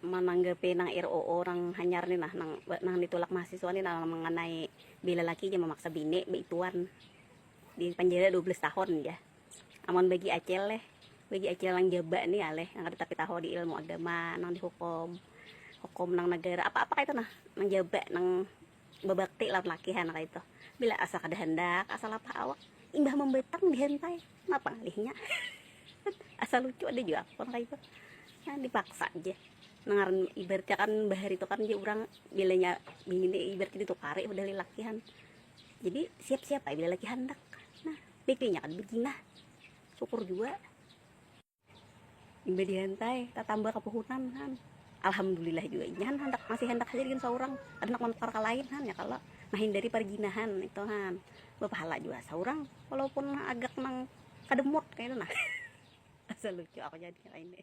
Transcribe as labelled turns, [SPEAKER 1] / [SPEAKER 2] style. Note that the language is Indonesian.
[SPEAKER 1] menanggapi nang ROO nang hanyar nih nah nang ditolak mahasiswa nih nah mengenai bila laki aja memaksa bini beituan di penjara 12 tahun ya. Amun bagi acel lang jaba nih aleh yang ada tapi tahu di ilmu agama nang dihukum hukum nang negara apa-apa itu nah nang jaba nang bebakti lah lakihan kayak itu bila asal kada hendak asal apa awak imbah membetang dihentai kenapa ngalihnya asal lucu ada juga pun kayak itu nah, dipaksa aja nangaran ibaratnya kan bahar itu kan dia orang bilanya bini ibaratnya itu kare udah lakihan jadi siap-siap aja bila laki hendak nah pikirnya kan begina syukur juga imbah dihentai tak tambah kepuhunan kan alhamdulillah juga nyan hendak masih hendak aja dengan seorang anak mantar ke lain kan ya kalau menghindari perjinahan itu kan berpahala juga seorang walaupun agak nang kademut kayak itu nah asal lucu aku jadi kayak ini